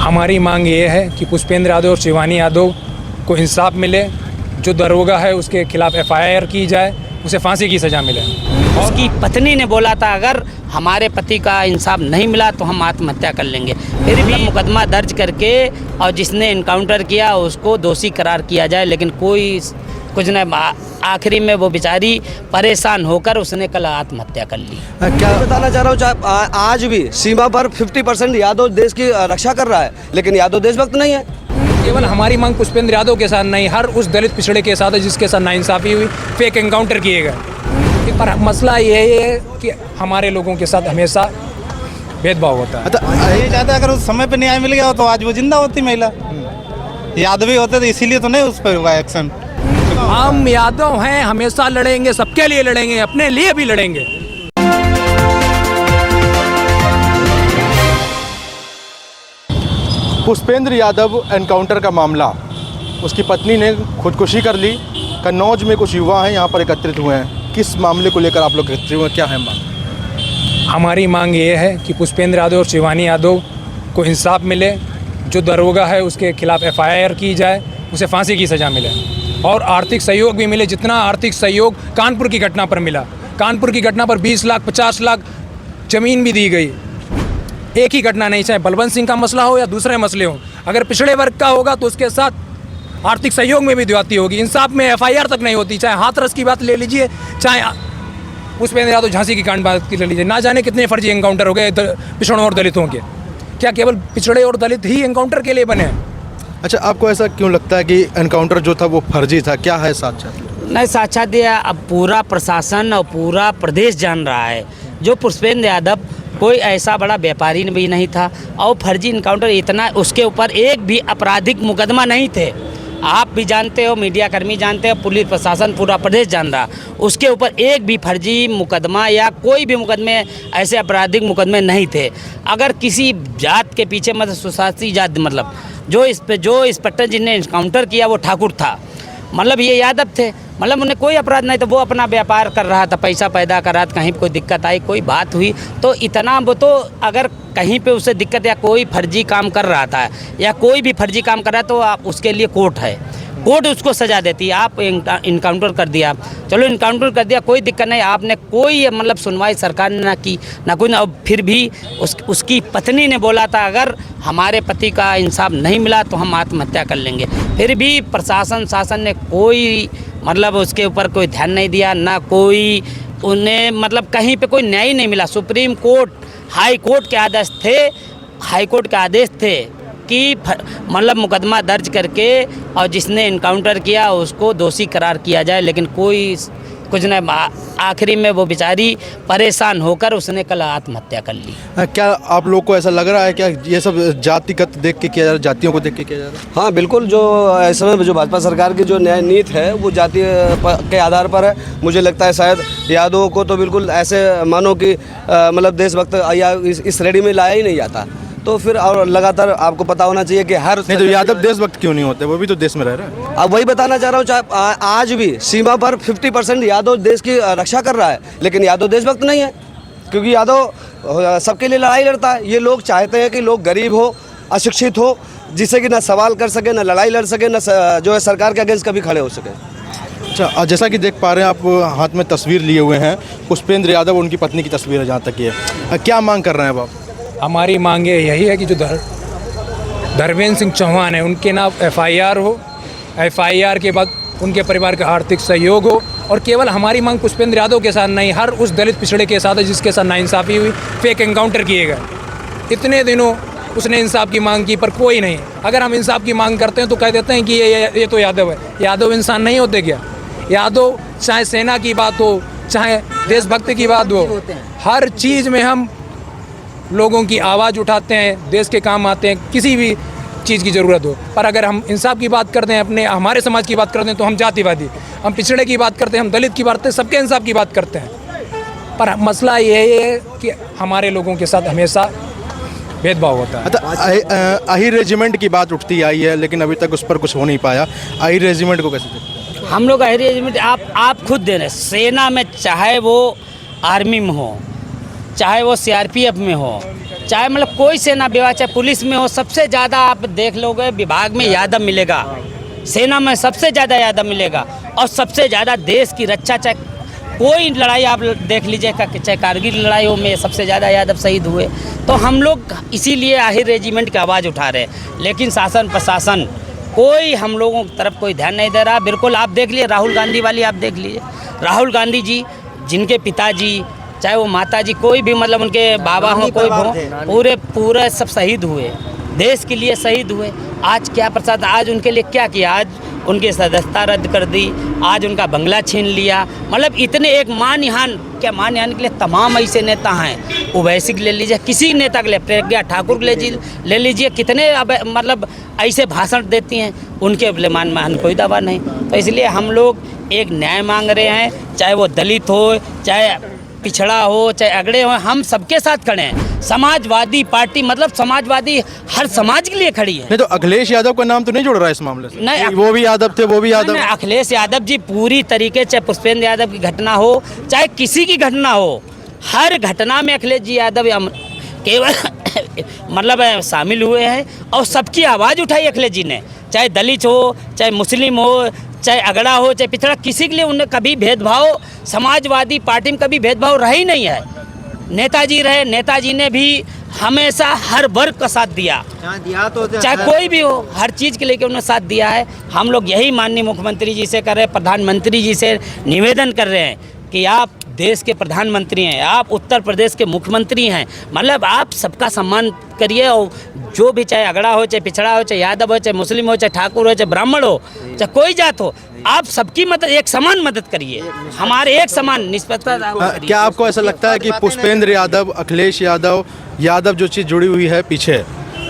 हमारी मांग ये है कि पुष्पेंद्र यादव और शिवानी यादव को इंसाफ मिले। जो दरोगा है उसके खिलाफ एफआईआर की जाए, उसे फांसी की सज़ा मिले। उसकी पत्नी ने बोला था अगर हमारे पति का इंसाफ नहीं मिला तो हम आत्महत्या कर लेंगे। फिर भी मुकदमा दर्ज करके और जिसने इनकाउंटर किया उसको दोषी करार किया जाए, लेकिन कोई कुछ नहीं। आखिरी में वो बेचारी परेशान होकर उसने कल आत्महत्या कर ली। क्या बताना चाह रहा हूँ, आज भी सीमा पर 50% यादव देश की रक्षा कर रहा है, लेकिन यादव देशभक्त नहीं है। केवल हमारी मांग पुष्पेंद्र यादव के साथ नहीं, हर उस दलित पिछड़े के साथ है जिसके साथ नाइंसाफ़ी हुई, फेक एनकाउंटर किए गए। पर मसला ये है कि हमारे लोगों के साथ हमेशा भेदभाव होता है। ये चाहता है अगर उस समय पे न्याय मिल गया तो आज वो जिंदा होती महिला। यादव होते तो इसीलिए तो नहीं उस पर हुआ एक्शन। हम यादव हैं, हमेशा लड़ेंगे, सबके लिए लड़ेंगे, अपने लिए भी लड़ेंगे। पुष्पेंद्र यादव एनकाउंटर का मामला, उसकी पत्नी ने खुदकुशी कर ली। कन्नौज में कुछ युवा हैं यहाँ पर एकत्रित हुए हैं। किस मामले को लेकर आप लोग एकत्रित हुए हैं, क्या है मांग? हमारी मांग ये है कि पुष्पेंद्र यादव और शिवानी यादव को इंसाफ मिले। जो दरोगा है उसके खिलाफ एफआईआर की जाए, उसे फांसी की सज़ा मिले और आर्थिक सहयोग भी मिले। जितना आर्थिक सहयोग कानपुर की घटना पर मिला, कानपुर की घटना पर 20 लाख 50 लाख ज़मीन भी दी गई। एक ही घटना नहीं, चाहे बलवंत सिंह का मसला हो या दूसरे मसले हों, अगर पिछड़े वर्ग का होगा तो उसके साथ आर्थिक सहयोग में भी ज्यादती होगी। इंसाफ में एफआईआर तक नहीं होती। चाहे हाथरस की बात ले लीजिए, चाहे पुष्पेंद्र यादव झांसी की कांड बात की ले लीजिए, ना जाने कितने फर्जी एनकाउंटर हो गए पिछड़ों और दलितों के। क्या केवल पिछड़े और दलित ही एनकाउंटर के लिए बने? अच्छा, आपको ऐसा क्यों लगता है कि एनकाउंटर जो था वो फर्जी था? क्या है साक्षात? नहीं, साक्षात दिया। अब पूरा प्रशासन और पूरा प्रदेश जान रहा है जो पुष्पेंद्र यादव कोई ऐसा बड़ा व्यापारी भी नहीं था और फर्जी इनकाउंटर इतना, उसके ऊपर एक भी आपराधिक मुकदमा नहीं थे। आप भी जानते हो, मीडिया कर्मी जानते हो, पुलिस प्रशासन पूरा प्रदेश जान रहा, उसके ऊपर एक भी फर्जी मुकदमा या कोई भी मुकदमे ऐसे आपराधिक मुकदमे नहीं थे। अगर किसी जात के पीछे मतलब सुशासी जात, मतलब जो इंस्पेक्टर जिन्हें इनकाउंटर किया वो ठाकुर था, मतलब ये यादव थे, मतलब उन्हें कोई अपराध नहीं था। वो अपना व्यापार कर रहा था, पैसा पैदा कर रहा था। कहीं कोई दिक्कत आई, कोई बात हुई तो इतना वो तो अगर कहीं पे उसे दिक्कत या कोई फर्जी काम कर रहा था या कोई भी फर्जी काम कर रहा है तो आप उसके लिए कोर्ट है, कोर्ट उसको सजा देती है। आप इनकाउंटर कर दिया, चलो इनकाउंटर कर दिया, कोई दिक्कत नहीं। आपने कोई मतलब सुनवाई सरकार ने ना की ना कोई ना। फिर भी उसकी पत्नी ने बोला था अगर हमारे पति का इंसाफ नहीं मिला तो हम आत्महत्या कर लेंगे। फिर भी प्रशासन शासन ने कोई मतलब उसके ऊपर कोई ध्यान नहीं दिया, ना कोई उन्हें मतलब कहीं पे कोई न्याय नहीं मिला। सुप्रीम कोर्ट, हाई कोर्ट के आदेश थे, हाई कोर्ट के आदेश थे कि मतलब मुकदमा दर्ज करके और जिसने इनकाउंटर किया उसको दोषी करार किया जाए, लेकिन कोई कुछ नहीं। आखिरी में वो बेचारी परेशान होकर उसने कल आत्महत्या कर ली। क्या आप लोग को ऐसा लग रहा है क्या ये सब जातिगत देख के किया जा रहा है, जातियों को देख के किया जा रहा है? हाँ बिल्कुल, जो इस समय जो भाजपा सरकार की जो न्याय नीति है वो जाति के आधार पर है। मुझे लगता है शायद यादवों को तो बिल्कुल ऐसे मानो कि मतलब देशभक्त या इस श्रेणी में लाया ही नहीं जाता। तो फिर और लगातार आपको पता होना चाहिए कि हर नहीं तो यादव देशभक्त क्यों नहीं होते? वो भी तो देश में रह रहे हैं। अब वही बताना चाह रहा हूँ, चाहे आज भी सीमा पर 50% यादव देश की रक्षा कर रहा है, लेकिन यादव देशभक्त नहीं है। क्योंकि यादव सबके लिए लड़ाई लड़ता है। ये लोग चाहते हैं कि लोग गरीब हो, अशिक्षित हो, जिससे कि ना सवाल कर सके, ना लड़ाई लड़ सके, ना जो है सरकार के अगेंस्ट कभी खड़े हो सके। अच्छा, जैसा कि देख पा रहे हैं आप हाथ में तस्वीर लिए हुए हैं, पुष्पेंद्र यादव उनकी पत्नी की तस्वीर है जहाँ तक ये। क्या मांग कर रहे हैं आप? हमारी मांग यही है कि जो धर्मेंद्र सिंह चौहान है उनके नाम एफआईआर हो, एफआईआर के बाद उनके परिवार का आर्थिक सहयोग हो। और केवल हमारी मांग पुष्पेंद्र यादव के साथ नहीं, हर उस दलित पिछड़े के साथ है जिसके साथ नाइंसाफ़ी हुई, फेक एनकाउंटर किए गए। इतने दिनों उसने इंसाफ की मांग की पर कोई नहीं। अगर हम इंसाफ की मांग करते हैं तो कह देते हैं कि ये तो यादव है। यादव इंसान नहीं होते क्या? यादव चाहे सेना की बात हो, चाहे देशभक्ति की बात हो, हर चीज़ में हम लोगों की आवाज़ उठाते हैं, देश के काम आते हैं, किसी भी चीज़ की ज़रूरत हो। पर अगर हम इंसाफ की बात करते हैं, अपने हमारे समाज की बात करते हैं तो हम जातिवादी, हम पिछड़े की बात करते हैं, हम दलित की बात करते हैं, सबके इंसाफ की बात करते हैं। पर मसला ये है कि हमारे लोगों के साथ हमेशा भेदभाव होता है। अच्छा, अहिर रेजिमेंट की बात उठती आई है लेकिन अभी तक उस पर कुछ हो नहीं पाया। अहिर रेजिमेंट को कैसे देखते हैं? हम लोग अहिर रेजिमेंट आप खुद दे रहे, सेना में चाहे वो आर्मी में हो, चाहे वो सीआरपीएफ में हो, चाहे मतलब कोई सेना विभाग, चाहे पुलिस में हो, सबसे ज़्यादा आप देख लोगे विभाग में यादव मिलेगा, सेना में सबसे ज़्यादा यादव मिलेगा। और सबसे ज़्यादा देश की रक्षा, चाहे कोई लड़ाई आप देख लीजिए, चाहे कारगिल लड़ाई हो में सबसे ज़्यादा यादव शहीद हुए। तो हम लोग इसीलिए आहिर रेजिमेंट की आवाज़ उठा रहे हैं, लेकिन शासन प्रशासन कोई हम लोगों की तरफ कोई ध्यान नहीं दे रहा। बिल्कुल आप देख लिए राहुल गांधी वाली, आप देख लीजिए राहुल गांधी जी, जिनके पिताजी चाहे वो माता जी, कोई भी मतलब उनके बाबा हों, कोई भी हो, पूरे सब शहीद हुए, देश के लिए शहीद हुए। आज क्या प्रसाद, आज उनके लिए क्या किया? आज उनकी सदस्यता रद्द कर दी, आज उनका बंगला छीन लिया। मतलब इतने एक मानहानि, क्या मानहानि के लिए तमाम ऐसे नेता हैं। ओवैसी ले लीजिए, किसी नेता के लिए, प्रज्ञा ठाकुर ले लीजिए, कितने अब मतलब ऐसे भाषण देती हैं, उनके मान कोई दावा नहीं। तो इसलिए हम लोग एक न्याय मांग रहे हैं, चाहे वो दलित हो, चाहे पिछड़ा हो, चाहे अगड़े हो, हम सबके साथ खड़े हैं। समाजवादी पार्टी मतलब समाजवादी हर समाज के लिए खड़ी है। नहीं तो अखिलेश यादव का नाम तो नहीं जुड़ रहा है इस मामले से? नहीं, वो भी यादव थे, वो भी यादव। नहीं, अखिलेश यादव जी पूरी तरीके, चाहे पुष्पेंद्र यादव की घटना हो, चाहे किसी की घटना हो, हर घटना में अखिलेश जी यादव केवल मतलब शामिल हुए हैं और सबकी आवाज़ उठाई अखिलेश जी ने। चाहे दलित हो, चाहे मुस्लिम हो, चाहे अगड़ा हो, चाहे पिछड़ा, किसी के लिए उन्हें कभी भेदभाव, समाजवादी पार्टी में कभी भेदभाव रहा ही नहीं है। नेताजी रहे, नेताजी ने भी हमेशा हर वर्ग का साथ दिया, चाहे कोई भी हो, हर चीज़ के लेके उन्होंने साथ दिया है। हम लोग यही माननीय मुख्यमंत्री जी से कर रहे हैं, प्रधानमंत्री जी से निवेदन कर रहे हैं कि आप देश के प्रधानमंत्री हैं, आप उत्तर प्रदेश के मुख्यमंत्री हैं, मतलब आप सबका सम्मान करिए। और जो भी, चाहे अगड़ा हो, चाहे पिछड़ा हो, चाहे यादव हो, चाहे मुस्लिम हो, चाहे ठाकुर हो, चाहे ब्राह्मण हो, चाहे कोई जात हो, आप सबकी मदद, एक समान मदद करिए, हमारे एक समान निष्पक्षता। क्या आपको ऐसा लगता है कि पुष्पेंद्र यादव, अखिलेश यादव जो चीज़ जुड़ी हुई है पीछे,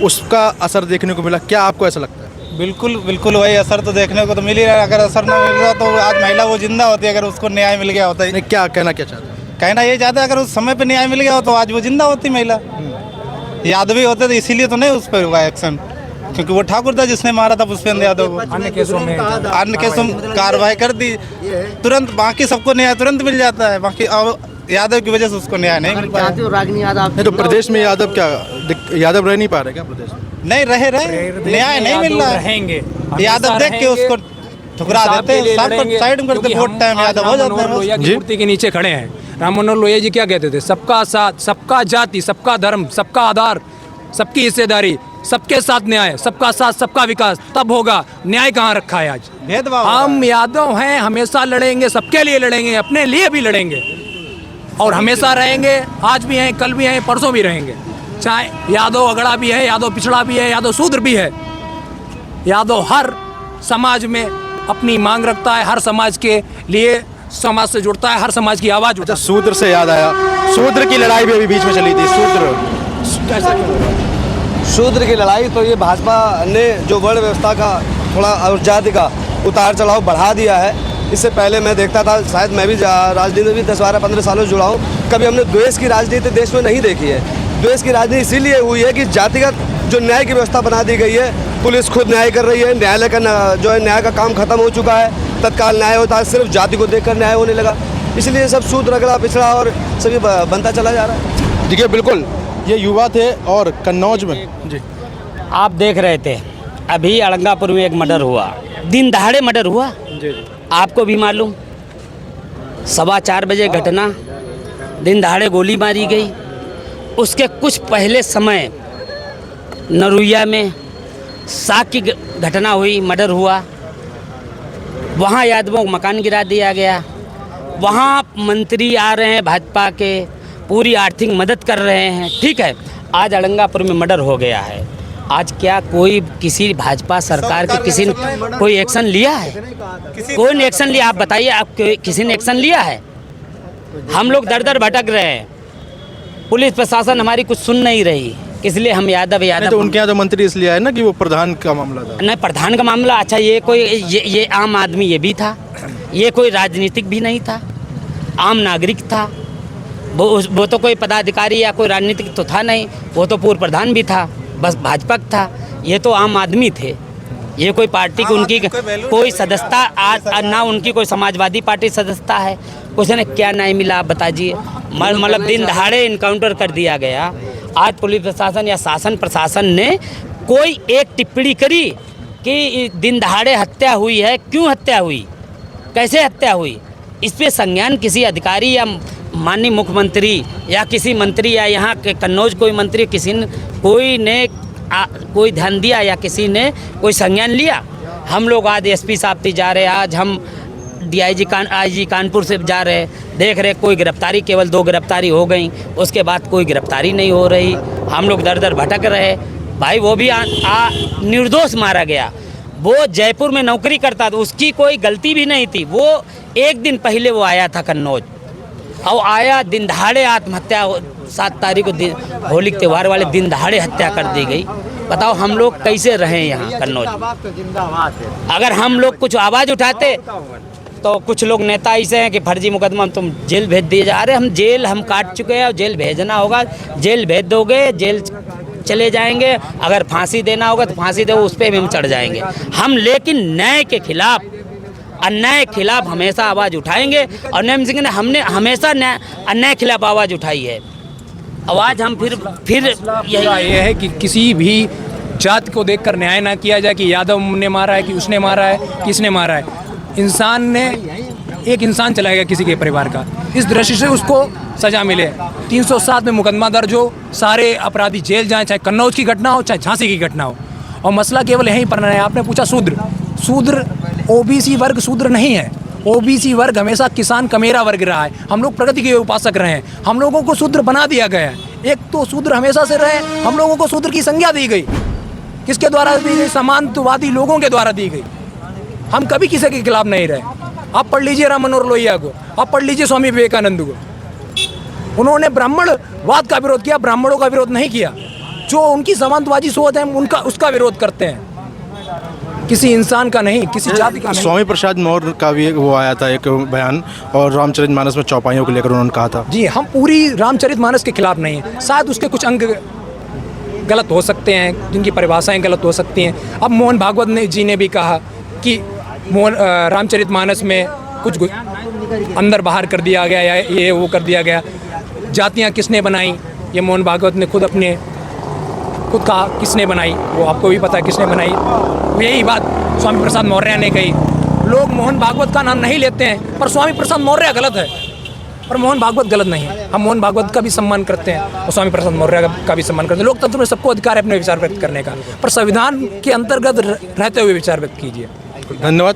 उसका असर देखने को मिला? क्या आपको ऐसा लगता है? बिल्कुल बिल्कुल वही असर तो देखने को तो मिल ही रहा है। अगर असर ना मिल रहा तो आज महिला वो जिंदा होती, अगर उसको न्याय मिल गया होता। नहीं, क्या कहना क्या चाहते हैं? कहना ये चाहते हैं अगर उस समय पे न्याय मिल गया हो तो आज वो जिंदा होती महिला। यादवी होते तो इसीलिए तो नहीं उस पर हुआ एक्शन, क्योंकि वो ठाकुर था जिसने मारा था पुष्पेंद्र यादव को। अन्य केसों में कार्रवाई कर दी तुरंत, बाकी सबको न्याय तुरंत मिल जाता है, बाकी यादव की वजह से उसको न्याय नहीं मिल पाया। नहीं तो प्रदेश में यादव रह नहीं पा रहे क्या प्रदेश में? नहीं रहे न्याय नहीं मिल रहा रहेंगे। यादव देख के उसको ठुकरा देते हैं, साइड में करते, वोट टाइम यादव हो जाता है। लोहिया की मूर्ति के नीचे खड़े हैं। राम मनोहर लोहिया जी क्या कहते थे? सबका साथ, सबका जाति, सबका धर्म, सबका आधार, सबकी हिस्सेदारी, सबके साथ न्याय, सबका साथ सबका विकास, तब होगा। न्याय कहाँ रखा है आज? भेदभाव। हम यादव हैं, हमेशा लड़ेंगे, सबके लिए लड़ेंगे, अपने लिए भी लड़ेंगे और हमेशा रहेंगे। आज भी हैं, कल भी हैं, परसों भी रहेंगे। चाहे यादव अगड़ा भी है, यादव पिछड़ा भी है, यादव शूद्र भी है। यादव हर समाज में अपनी मांग रखता है, हर समाज के लिए समाज से जुड़ता है, हर समाज की आवाज़ उठाता है। शूद्र से याद आया, शूद्र की लड़ाई भी अभी बीच में चली थी। शूद्र कैसा क्यों? शूद्र की लड़ाई तो ये भाजपा ने जो वर्ण व्यवस्था का थोड़ा और जाति का उतार चढ़ाव बढ़ा दिया है। इससे पहले मैं देखता था, शायद मैं भी राजनीति में भी 10-12-15 सालों से जुड़ा हूँ, कभी हमने द्वेष की राजनीति देश में नहीं देखी है। द्वेष की राजनीति इसीलिए हुई है कि जातिगत जो न्याय की व्यवस्था बना दी गई है, पुलिस खुद न्याय कर रही है, न्यायालय का जो है न्याय का काम खत्म हो चुका है, तत्काल न्याय होता है, सिर्फ जाति को देखकर न्याय होने लगा। इसलिए सब शूद्र अगड़ा पिछड़ा और सभी बनता चला जा रहा है। देखिए बिल्कुल ये युवा थे और कन्नौज में जी आप देख रहे थे अभी अड़ंगापुर में एक मर्डर हुआ, दिन दहाड़े मर्डर हुआ जी। आपको भी मालूम, 4:15 बजे घटना, दिन दहाड़े गोली मारी गई। उसके कुछ पहले समय नरुइया में साग की घटना हुई, मर्डर हुआ, वहाँ यादवों को मकान गिरा दिया गया। वहाँ मंत्री आ रहे हैं भाजपा के, पूरी आर्थिक मदद कर रहे हैं, ठीक है। आज अड़ंगापुर में मर्डर हो गया है। आज क्या कोई किसी भाजपा सरकार के किसी ने कोई एक्शन लिया है? कोई ने एक्शन लिया? आप बताइए, आप किसी ने एक्शन लिया है? हम लोग दर दर भटक रहे हैं, पुलिस प्रशासन हमारी कुछ सुन नहीं रही, इसलिए हम यादव तो उनके यहाँ तो मंत्री इसलिए आए ना कि वो प्रधान का मामला था। नहीं, प्रधान का मामला, अच्छा ये कोई ये आम आदमी ये भी था, ये कोई राजनीतिक भी नहीं था, आम नागरिक था। वो तो कोई पदाधिकारी या कोई राजनीतिक तो था नहीं, वो तो पूर्व प्रधान भी था, बस भाजपा था। ये तो आम आदमी थे, ये कोई पार्टी की उनकी कोई सदस्यता ना, उनकी कोई समाजवादी पार्टी सदस्यता है, उसने क्या न्याय मिला आप बताइए। मतलब दिन दहाड़े इनकाउंटर कर दिया गया। आज पुलिस प्रशासन या शासन प्रशासन ने कोई एक टिप्पणी करी कि दिन दहाड़े हत्या हुई है, क्यों हत्या हुई, कैसे हत्या हुई, इस पे संज्ञान किसी अधिकारी या माननीय मुख्यमंत्री या किसी मंत्री या यहाँ के कन्नौज कोई मंत्री कोई ने कोई ध्यान दिया या किसी ने कोई संज्ञान लिया। हम लोग आज एसपी साहब से जा रहे, आज हम आईजी कानपुर से जा रहे, देख रहे कोई गिरफ्तारी, केवल 2 गिरफ्तारी हो गई, उसके बाद कोई गिरफ्तारी नहीं हो रही। हम लोग दर दर भटक रहे। भाई वो भी निर्दोष मारा गया। वो जयपुर में नौकरी करता था, उसकी कोई गलती भी नहीं थी। वो एक दिन पहले वो आया था कन्नौज, और आया दिन दहाड़े आत्महत्या, 7 तारीख को होली के त्यौहार वाले दिन दहाड़े हत्या कर दी गई। बताओ हम लोग कैसे रहें यहाँ कन्नौज। अगर हम लोग कुछ आवाज़ उठाते तो कुछ लोग नेता ऐसे हैं कि फर्जी मुकदमा तुम जेल भेज दिए जा रहे। हम जेल हम काट चुके हैं और जेल भेजना होगा, जेल भेज दोगे, जेल चले जाएंगे। अगर फांसी देना होगा तो फांसी दो, उस पर भी हम चढ़ जाएंगे हम। लेकिन न्याय के खिलाफ, अन्याय के खिलाफ हमेशा आवाज़ उठाएंगे। और नैम सिंह ने हमने हमेशा अन्याय के खिलाफ आवाज़ उठाई है। आवाज़ हम फिर यही है कि किसी भी जाति को देखकर न्याय ना किया जाए कि यादव ने मारा है, कि उसने मारा है, किसने मारा है। इंसान ने, एक इंसान चला गया किसी के परिवार का, इस दृष्टि से उसको सज़ा मिले। 307 में मुकदमा दर्ज हो, सारे अपराधी जेल जाएं, चाहे कन्नौज की घटना हो चाहे झांसी की घटना हो। और मसला केवल यहीं पर नहीं है। आपने पूछा शूद्र ओबीसी वर्ग शूद्र नहीं है। ओबीसी वर्ग हमेशा किसान कमेरा वर्ग रहा है। हम लोग प्रगति के उपासक रहे हैं। हम लोगों को शूद्र बना दिया गया है। एक तो शूद्र हमेशा से रहे, हम लोगों को शूद्र की संज्ञा दी गई। किसके द्वारा दी गई? समानतावादी लोगों के द्वारा दी गई। हम कभी किसी के खिलाफ नहीं रहे। आप पढ़ लीजिए राम मनोहर लोहिया को, आप पढ़ लीजिए स्वामी विवेकानंद को। उन्होंने ब्राह्मणवाद का विरोध किया, ब्राह्मणों का विरोध नहीं किया। जो उनकी समानतावादी सोच है उनका उसका विरोध करते हैं, किसी इंसान का नहीं, किसी जाति का नहीं। स्वामी प्रसाद मौर्य का भी वो आया था एक बयान, और रामचरितमानस में चौपाइयों को लेकर उन्होंने कहा था। जी, हम पूरी रामचरितमानस के खिलाफ नहीं है। शायद उसके कुछ अंग गलत हो सकते हैं, जिनकी परिभाषाएं गलत हो सकती हैं। अब मोहन भागवत जी ने भी कहा कि रामचरितमानस में कुछ अंदर बाहर कर दिया गया या ये वो कर दिया गया। जातियाँ किसने बनाई, ये मोहन भागवत ने खुद कहा किसने बनाई, वो आपको भी पता है किसने बनाई। यही बात स्वामी प्रसाद मौर्य ने कही। लोग मोहन भागवत का नाम नहीं लेते हैं, पर स्वामी प्रसाद मौर्य गलत है, पर मोहन भागवत गलत नहीं है। हम मोहन भागवत का भी सम्मान करते हैं और स्वामी प्रसाद मौर्य का भी सम्मान करते हैं। लोकतंत्र में सबको अधिकार है अपने विचार व्यक्त करने का, पर संविधान के अंतर्गत रहते हुए विचार व्यक्त कीजिए। धन्यवाद।